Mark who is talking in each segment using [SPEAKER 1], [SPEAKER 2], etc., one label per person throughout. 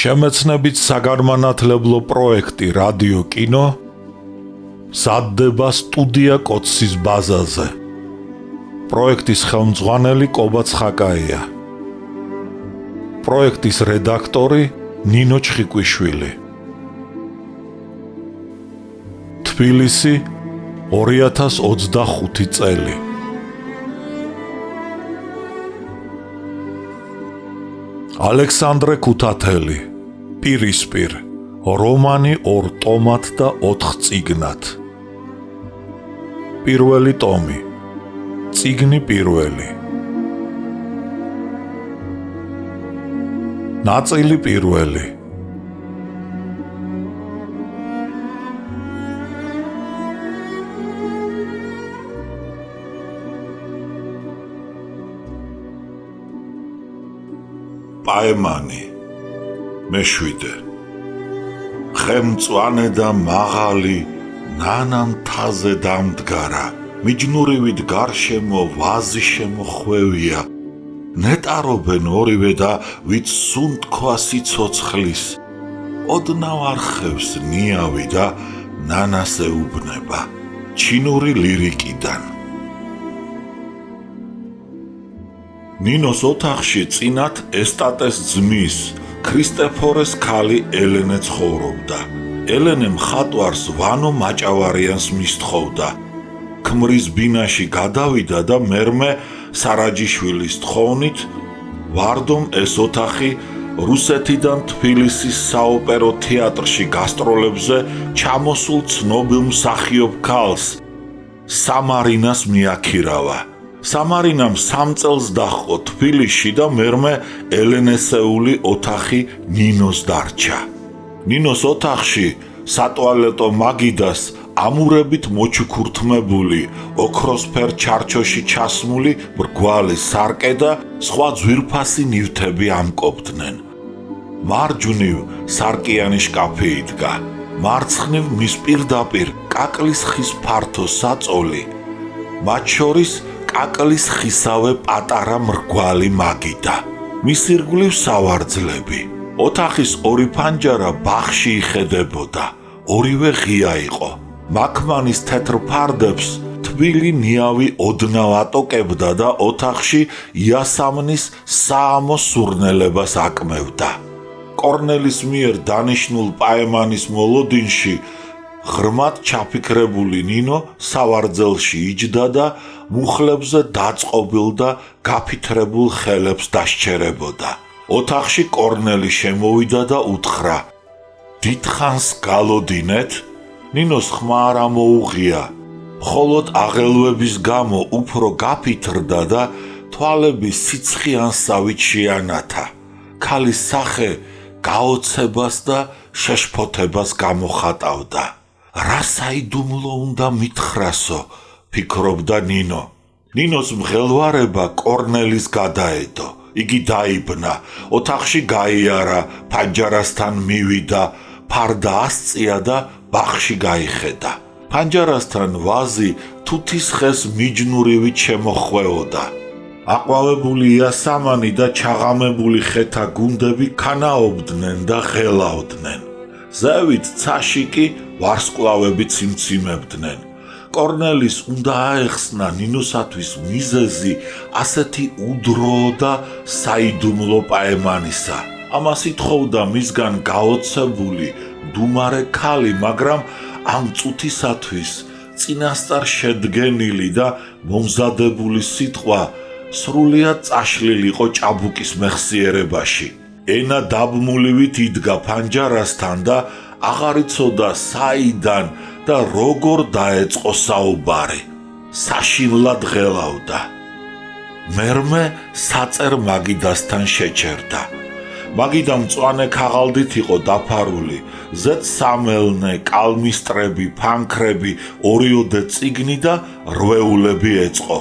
[SPEAKER 1] შემეცნებით საგანმანათლებლო პროექტი რადიო კინო მზადდება სტუდია კოცის ბაზაზე. პროექტის ხელმძღვანელი კობა ცხაკაია. პროექტის რედაქტორი ნინო ჩხიკვიშვილი. თბილისი 2025 წელი. ალექსანდრე ქუთათელი, პირისპირ, რომანი 2 ტომად და 4 წიგნად. პირველი ტომი, წიგნი პირველი. ნაწილი პირველი. პაემანი მეშვიდე. ხემწვანე და მაღალი ნანა მთაზე დამდგარა, მიჯნურივით გარშემო ვაზი შემოხვევია, ნეტარობენ ორივე და ვით სუნთქვა სიცოცხლის, ოდნავ არხევს ნიავი და ნანას ეუბნება ჩინური ლირიკიდან. ნინოს ოთახში წინათ ესტატეს ძმის, ქრისტეფორეს ქალი ელენე ცხოვრობდა. ელენე მხატვარს ვანო მაჭავარიანს მისთხოვდა. ქმრის ბინაში გადავიდა და მერმე სარაჯიშვილის თხოვნით ვარდომ ეს ოთახი რუსეთიდან თბილისის საოპერო თეატრში გასტროლებზე ჩამოსულ ცნობილ მსახიობ ქალს სამარინას მიაქირავა. სამარინამ 3 წელს დაჰყო თბილისში და მერმე ელენესეული ოთახი ნინოს დარჩა. ნინოს ოთახში სატუალეტო მაგიდას ამურებით მოჩუქურთმებული, ოქროსფერ ჩარჩოში ჩასმული მრგვალი სარკე და სხვა ძვირფასი ნივთები ამკობდნენ. მარჯვნივ სარკიანი შკაფი იდგა, მარცხნივ მის პირდაპირ კაკლის ხის ფართო საწოლი, მათ შორის კაკლის ხისავე პატარა მრგვალი მაგიდა. მის ირგვლივ სავარძლები. ოთახის ორი ფანჯარა ბაღში იხედებოდა, ორივე ღია იყო. მაქმანის თეთრ ფარდებს თბილი ნიავი ოდნავ ატოკებდა და ოთახში იასამნის საამო სურნელებას აკმევდა. კორნელის მიერ დანიშნულ პაემანის მოლოდინში ღრმად ჩაფიქრებული ნინო სავარძელში იჯდა და მუხლებზე დაწყობილ და გაფითრებულ ხელებს დასჩერებოდა. ოთახში კორნელი შემოვიდა და უთხრა: დიდხანს გალოდინეთ? ნინოს ხმა არ ამოუღია, მხოლოდ აღელვების გამო უფრო გაფითრდა და თვალები სიცხიანსავით შეანათა. ქალის სახე გაოცებას და შეშფოთებას გამოხატავდა. რა საიდუმლო უნდა მითხრასო, ფიქრობდა ნინო. ნინოს მღელვარება კორნელის გადაედო. იგი დაიბნა, ოთახში გაიარა, ფანჯარასთან მივიდა, ფარდა ასწია და ბაღში გაიხედა. ფანჯარასთან ვაზი თუთის ხეს მიჯნურივით შემოხვეოდა. აყვავებული იასამანი და ჩაღამებული ხეთა გუნდები ქანაობდნენ და ღელავდნენ. ზევით ცაში კი ვარსკვლავები ციმციმებდნენ. კორნელის უნდა აეხსნა ნინოსათვის მიზეზი ასეთი უდრო და საიდუმლო პაემანისა. ამას ითხოვდა მისგან გაოცებული, დუმარე ქალი, მაგრამ ამ წუთისათვის წინასწარ შედგენილი და მომზადებული სიტყვა სრულიად წაშლილიყო ჭაბუკის მეხსიერებაში. ენა დაბმულივით იდგა ფანჯარასთან და აღარ იცოდა საიდან და როგორ დაეწყო საუბარი. საშინლად ღელავდა. მერმე საწერ მაგიდასთან შეჩერდა. მაგიდა მწვანე ქაღალდით იყო დაფარული, ზედ სამელნე, კალმისტრები, ფანქრები, ორიოდე წიგნი და რვეულები ეწყო.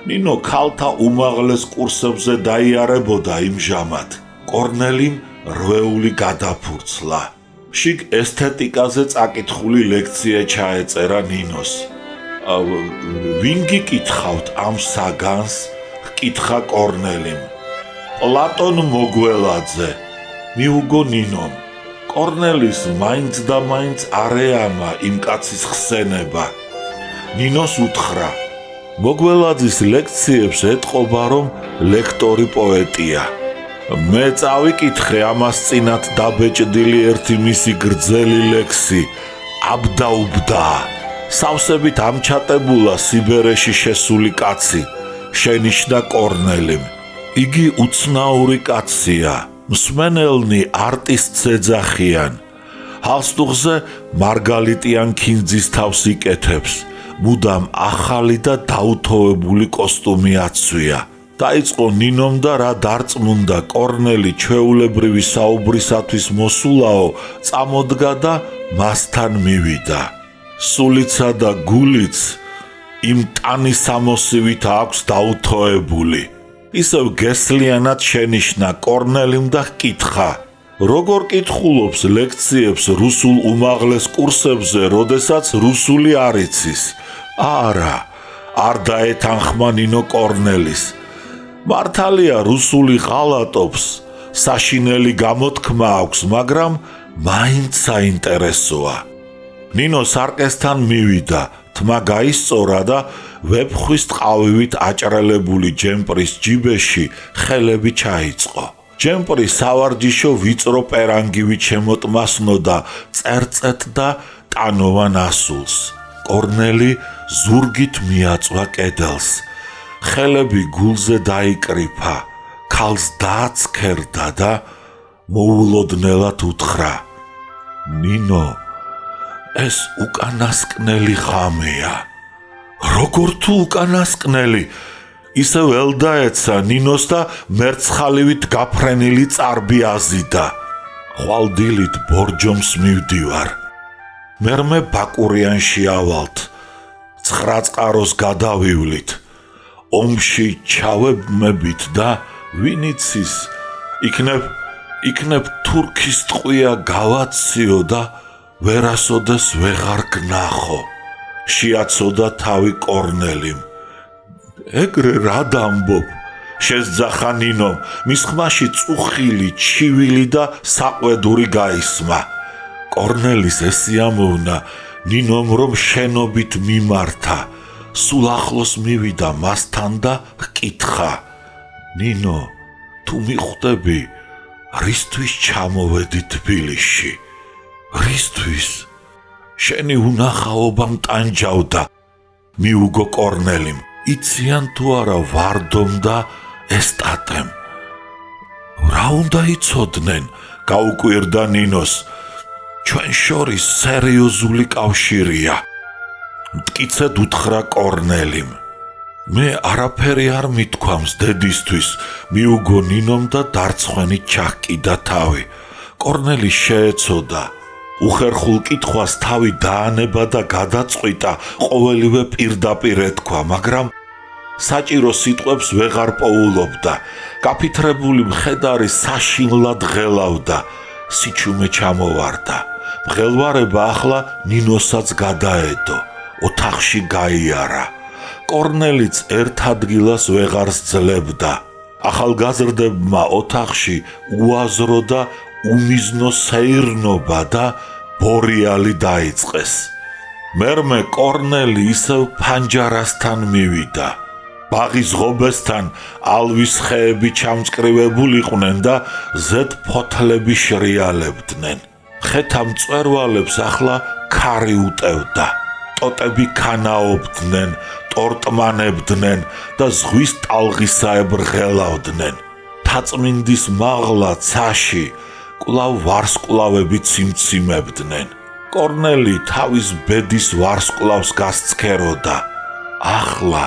[SPEAKER 1] ნინო ქალთა უმაღლეს კურსებზე დაიარებოდა იმჟამად. კორნელიმ რვეული გადაფურცლა. შიგ ესთეტიკაზე წაკითხული ლექცია ჩაეწერა ნინოს. ვინ გიკითხავთ ამ საგანს? ჰკითხა კორნელიმ. პლატონ მოგველაძე. მიუგო ნინომ. კორნელის მაინც და მაინც არ ეამა იმ კაცის ხსენება. ნინოს უთხრა: მოგველაძის ლექციებს ეტყობა, რომ ლექტორი პოეტია. მე წავიკითხე ამას წინათ დაბეჭდილი ერთი მისი გრძელი ლექსი აბდაუბდა. სავსებით ამჩატებულა სიბერეში შესული კაცი, შენიშნა კორნელიმ. იგი უცნაური კაცია, მსმენელნი არტისტს ეძახიან. ჰალსტუხზე მარგალიტიან ქინძის თავს იკეთებს, მუდამ ახალი და დაუთოვებული კოსტუმი აცვია. დაიწყო ნინომ და რა დარწმუნდა კორნელი ჩვეულებრივი საუბრისათვის მოსულაო, წამოდგა და მასთან მივიდა. სულიცა და გულიც იმ ტანის ამოსივით აქვს დაუთოებული. ისევ გესლიანად შენიშნა კორნელიმ და ჰკითხა: როგორ კითხულობს ლექციებს რუსულ უმაღლეს კურსებზე, როდესაც რუსული არ იცის? არა, არ დაეთანხმა ნინო კორნელის. მართალია რუსული ღალატობს, საშინელი გამოთქმა აქვს, მაგრამ მაინც საინტერესოა. ნინო სარკესთან მივიდა, თმა გაისწორა და ვეფხვის ტყავივით აჭრელებული ჯემპრის ჯიბეში ხელები ჩაიწყო. ჯემპრი სავარჯიშო ვიწრო პერანგივით შემოტმასნოდა წერწეტ და ტანოვან ასულს. კორნელი ზურგით მიაწვა კედელს. ხელები გულზე დაიკრიფა, ქალს დააცქერდა და მოულოდნელად უთხრა: ნინო, ეს უკანასკნელი ღამეა. როგორ თუ უკანასკნელი? ისევ ელდაეცა ნინოს და მერცხალივით გაფრენილი წარბი აზიდა. ხვალდილით ბორჯომს მივდივარ. მერმე ბაკურიანში ავალთ, 9 წყაროს გადავივლით. ომში ჩავებმებით და ვინიცის იქნებ თურქის ტყვია გავაციო და ვერასოდეს ვეღარ გნახო. შეაცოდა თავი კორნელიმ. ეგრე რა დამბობ? შესძახა ნინომ, მის ხმაში წუხილი, ჩივილი და საყვედური გაისმა. კორნელის ესიამოვნა ნინომ, რომ შენობით მიმართა. სულ ახლოს მივიდა მასთან და ჰკითხა: ნინო, თუ მიხვდები, რისთვის ჩამოვედი თბილისში? რისთვის? შენი უნახაობა მტანჯავდა. მიუგო კორნელიმ. იციან თუ არა ვარდომ და ესტატემ? რა უნდა იცოდნენ? გაუკვირდა ნინოს. ჩვენ შორის სერიოზული კავშირია. მტკიცედ უთხრა კორნელიმ. მე არაფერი არ მithქვამს დედისთვის. მიუგო ნინომ და დარცხვენით ჩაჰკიდა თავი. კორნელი შეეცოდა. უხერხულ კითხვას თავი დაანება და გადაწყვიტა, ყოველივე პირდაპირ ეთქვა, მაგრამ საჭირო სიტყვებს ვეღარ პოულობდა. გაფითრებული მხედარი საშინლად ღელავდა. სიჩუმე ჩამოვარდა. მღელვარება ახლა ნინოსაც გადაედო. ოთახში გაიარა. კორნელიც ერთ ადგილას ვეღარ სძლებდა. ახალგაზრდებმა ოთახში უაზრო და უმიზნო სეირნობა და ბორიალი დაიწყეს. მერმე კორნელი ისევ ფანჯარასთან მივიდა. ბაღის ღობესთან ალვის ხეები ჩამწკრივებულიყვნენ და ზედ ფოთლები შრიალებდნენ. ხეთა მწვერვალებს ახლა ქარი უტევდა. ტოტები ქანაობდნენ, ტორტმანებდნენ და ზღვის ტალღისაებრ ღელავდნენ. თაწმინდის მაღლა ცაში კვლავ ვარსკვლავები ციმციმებდნენ. კორნელი თავის ბედის ვარსკვლავს გასცქეროდა. ახლა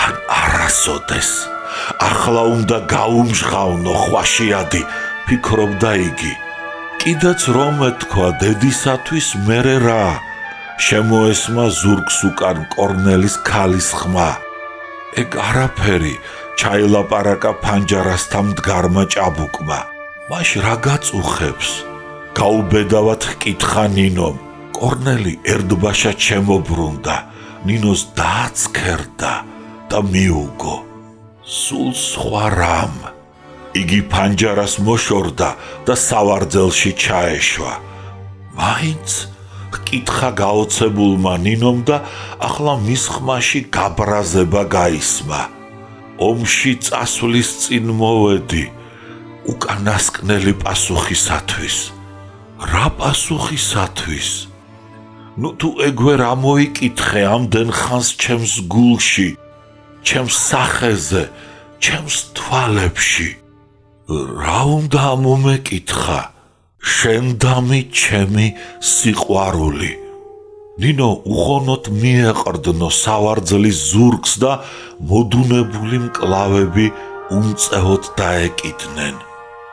[SPEAKER 1] ან არასოდეს, ახლა უნდა გაუმჟღავნო ხვაშიადი, ფიქრობდა იგი. კიდეც რომ ეთქვა დედისათვის მერე რა? შემოესმა ზურგს უკან კორნელის ქალის ხმა. ეგ არაფერი, ჩაილაპარაკა ფანჯარასთან მდგარმა ჭაბუკმა. მაშ რა გაწუხებს? გაუბედავად ჰკითხა ნინომ. კორნელი ერდბაშად შემობრუნდა. ნინოს დააცქერდა და მიუგო. სულ სხვა რამ. იგი ფანჯარას მოშორდა და სავარძელში ჩაეშვა. მაინც კითხა გაოცებულმა ნინომ და ახლა მის ხმაში გაბრაზება გაისმა. ომში წასვლის წინ მოვედი უკანასკნელი პასუხისათვის. რა პასუხისათვის? ნუ თუ ეგვე რა მოიკითხე ამდენ ხანს ჩემს გულში, ჩემს სახეზე, ჩემს თვალებში. რა უნდა მომეკითხა? შენდამი ჩემი სიყვარული. ნინო უხონოდ მიეყრდნო სავარძლის ზურგს და მოდუნებული მკლავები უმწეოდ დაეკიდნენ.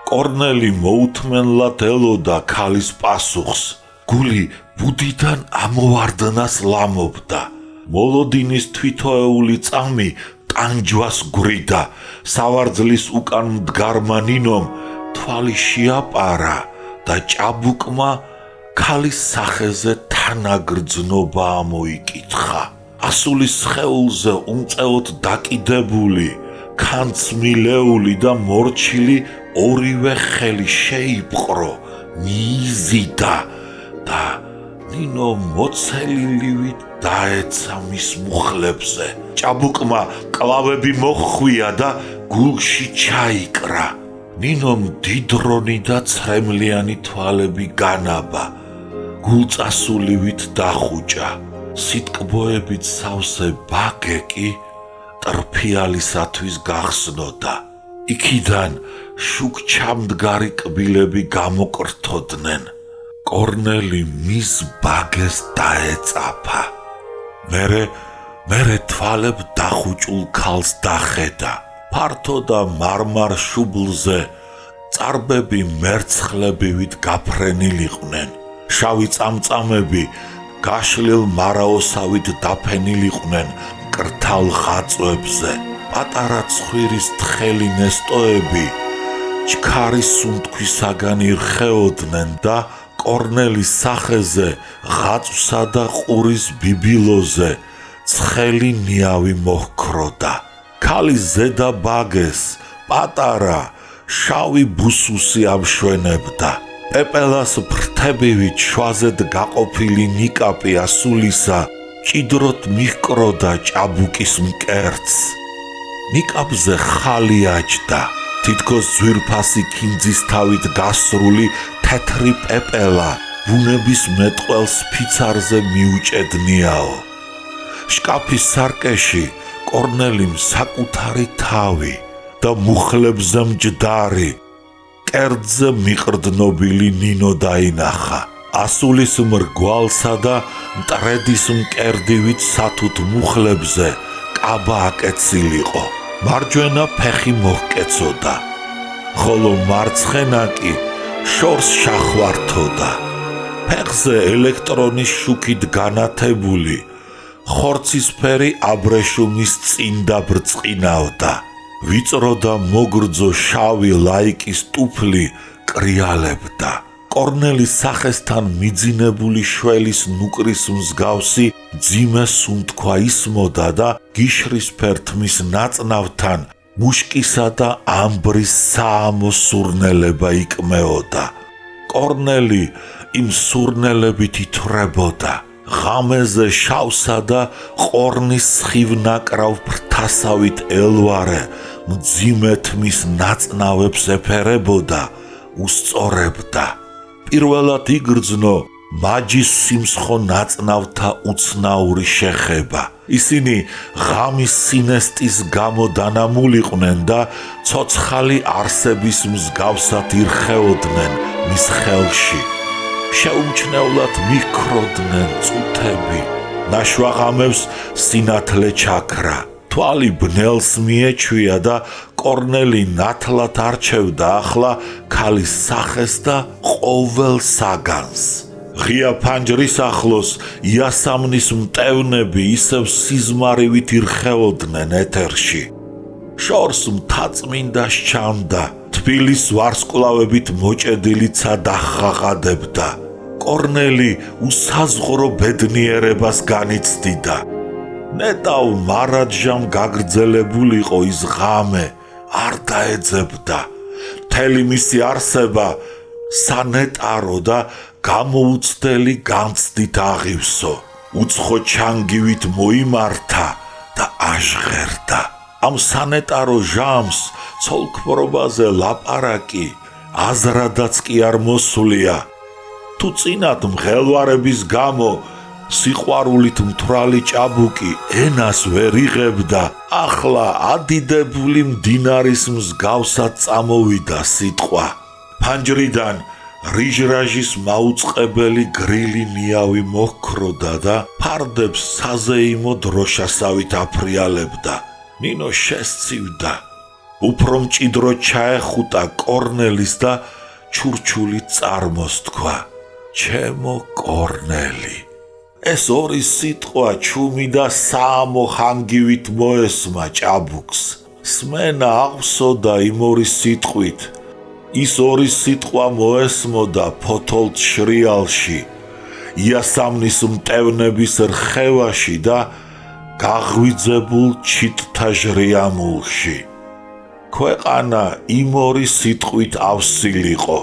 [SPEAKER 1] კორნელი მოუთმენლად ელოდა ქალის პასუხს. გული ბუდიდან ამოვარდნას ლამობდა. მოლოდინის თვითოეული წამი ტანჯვას გვრიდა. სავარძლის უკან მდგარმა ნინომ თვალი შეაპარა და ჭაბუკმა ქალის სახეზე თანაგრძნობა ამოიკითხა. ასულის სხეულზე უმწეოდ დაკიდებული, ქანცმილეული და მორჩილი ორივე ხელი შეიპყრო, მიიზიდა და ნინო მოცელილივით დაეცა მის მუხლებზე. ჭაბუკმა კლავები მოხვია და გულში ჩაიკრა. ნინომ დიდრონი და ცრემლიანი თვალები განაბა. გულწასულივით დახუჭა. სიტკბოებით სავსე ბაგე კი ტრფიალისათვის გახსნოდა. იქიდან შუქ ჩამდგარი კბილები გამოკრთოდნენ. კორნელი მის ბაგეს დაეწაფა. მერე თვალებ დახუჭულ ქალს დახედა. ფართო და მარმარ შუბლზე წარბები მერცხლებივით გაფრენილიყვნენ. შავი წამწამები გაშლილ მარაოსავით დაფენილიყვნენ მკრთალ ხაწვებზე. პატარა ცხვირის თხელი ნესტოები ჩქარის სუნთქვისაგან ირხეოდნენ და კორნელის სახეზე ღაწვსა და ყურის ბიბილოზე ცხელი ნიავი მოჰქროდა. ქალის ზედა ბაგეს პატარა შავი ბუსუსი ამშვენებდა. პეპელას ფრთებივით შვაზედ გაყოფილი ნიკაპი ასულისა ჭიდროთ მიჰკროდა ჭაბუკის მკერდს. ნიკაპზე ხალი აჯდა. თითქოს ძვირფასი ქინძისთავით გასრული თეთრი პეპელა ბუნების მეტყველს ფიცარზე მიუჭედნიაო. შკაფის სარკეში კორნელიმ საკუთარი თავი და მუხლებზე მჯდარი კერძზე მიყრდნობილი ნინო დაინახა. ასულის მრგვალსა და მტრედის მკერდივით სათუთ მუხლებზე კაბა აკეცილიყო. მარჯვენა ფეხი მოჰკეცოდა, ხოლო მარცხენა კი შორს შახვართოდა. ფეხზე ელექტრონის შუქით განათებული ხორცისფერი აბრეშუმის წინდა ბრწყინავდა. ვიწრო და მოგრძო შავი ლაიკის ტუფლი კრიალებდა. კორნელის სახესთან მიძინებული შველის ნუკრის მსგავსი ძიმე სუნთქვა ისმოდა და გიშრისფერ თმის ნაწნავთან მუშკისა და ამბრის საამო სურნელება იკმეოდა. კორნელი იმ სურნელებით ითვრებოდა. ღამეზე შავსა და ყორნის სხივნაკრავ ფრთასავით ელვარე მძიმე თმის ნაწნავებს ეფერებოდა, უსწორებდა. პირველად იგრძნო მაჯის სიმსხო ნაწნავთა უცნაური შეხება. ისინი ღამის სინესტის გამო დანამულიყვნენ და ცოცხალი არსების მსგავსად ირხეოდნენ მის ხელში. შეუმჩნევლად მიქროდნენ წუთები. ნაშვაღამევს სინათლე ჩაქრა. თვალი ბნელს მიეჩვია და კორნელი ნათლად არჩევდა ახლა ქალის სახეს და ყოველ საგანს. ღია ფანჯრის ახლოს იასამნის მტევნები ისევ სიზმარივით ირხეოდნენ ეთერში. შორს მთაწმინდა სჩამდა. თბილის ვარსკვლავებით მოჭედილიცა დახაღადებდა. კორნელი უსაზღრო ბედნიერებას განიცდიდა. ნეტავ მარადჟამ გაგრძელებულიყო ის ღამე, არ დაეძებდა. მთელი მისი არსება სანეტარო და გამოუცდელი განცდით აღივსო. უცხო ჩანგივით მოიმართა და აჟღერდა. ამ სანეტარო ჟამს ცოლქმრობაზე ლაპარაკი აზრადაც კი არ მოსვლია. თუ წინათ მღელვარების გამო სიყვარულით მთვრალი ჭაბუკი ენას ვერ იღებდა, ახლა ადიდებული მდინარის მსგავსად წამოვიდა სიტყვა. ფანჯრიდან რიჟრაჟის მაუწყებელი გრილი ნიავი მოჰქროდა და ფარდებს საზეიმო დროშასავით აფრიალებდა. ნინო შესცივდა. უფრო მჭიდრო ჩაეხუტა კორნელის და ჩურჩული წარმოსთქვა. ჩემო კორნელი. ეს ორი სიტყვა ჩუმი და საამო ხანგივით მოესმა ჭაბუკს. სმენა აღსოდა იმ ორი სიტყვით. ის ორი სიტყვა მოესმოდა ფოთოლ შრიალში, იასამნის მტევნების რხევაში და გაღვიძებულ ჩიტთა ჟრიამულში. ქვეყანა იმ ორი სიტყვით ავსილიყო.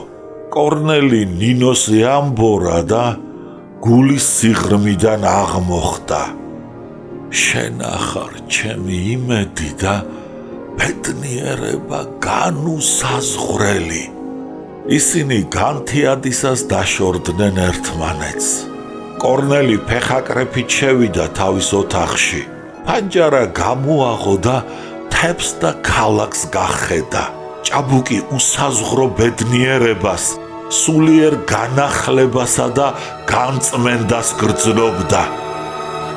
[SPEAKER 1] კორნელი ნინოს ეამბორა და გულის სიღრმიდან აღმოხდა. შენ ახარ ჩემი იმედი და ბედნიერება განუსაზღვრელი. ისინი განთიადისას დაშორდნენ ერთმანეთს. კორნელი ფეხაკრეფით შევიდა თავის ოთახში. ფანჯარა გამოაღო და თებს და ქალაქს გახედა. ჭაბუკი usazღრო ბედნიერებას, სულიერ განახლებასა და განწმენდას გრძნობდა.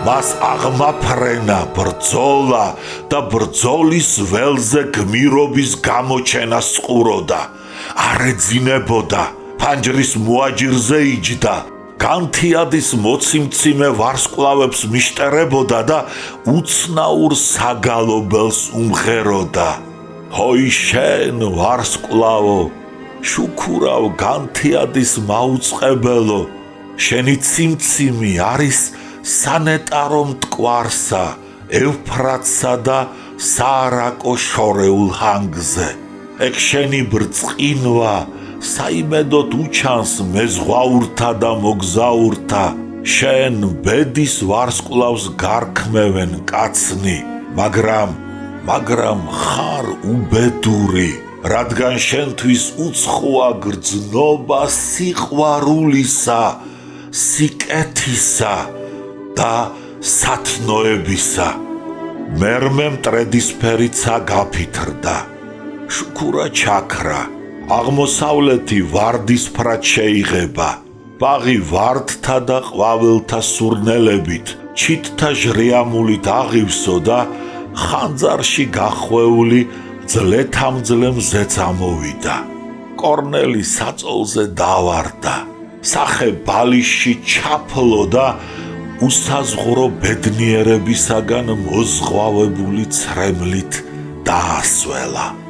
[SPEAKER 1] მას აღმაფრენა ბრძოლა და ბრძოლის ველზე გმირობის გამოჩენა სყუროდა. არ ეძინებოდა, ფანჯრის მოაჯირზე იჯდა, განთიადის მოციმციმე ვარსკვლავებს მიშტერებოდა და უცნაურ საგალობელს უმღეროდა. ჰოი შენ ვარსკვლავო, შუქურავ განთიადის მაუწყებელო, შენი ციმციმი არის სანეტარო მტკვარსა, ევფრატსა და საარაკო შორეულ ჰანგზე. ეგ შენი ბრწყინვა საიმედოდ უჩანს მეზღვაურთა და მოგზაურთა. შენ ბედის ვარსკვლავს გარქმევენ კაცნი, მაგრამ ხარ უბედური, რადგან შენთვის უცხოა გრძნობა სიყვარულისა, სიკეთისა და სათნოებისა. მერმე მტრედისფერიცა გაფითრდა. შუქურა ჩაქრა, აღმოსავლეთი ვარდისფრად შეიღება. ბაღი ვარდთა და ყვავილთა სურნელებით, ჩიტთა ჟრიამულით აღივსო და ხანძარში გახვეული ძლეთამძლე მზეც ამოვიდა. კორნელი საწოლზე დავარდა. სახე ბალიშში ჩაფლო და უსაზღრო ბედნიერებისაგან მოზღვავებული ცრემლით დაასველა.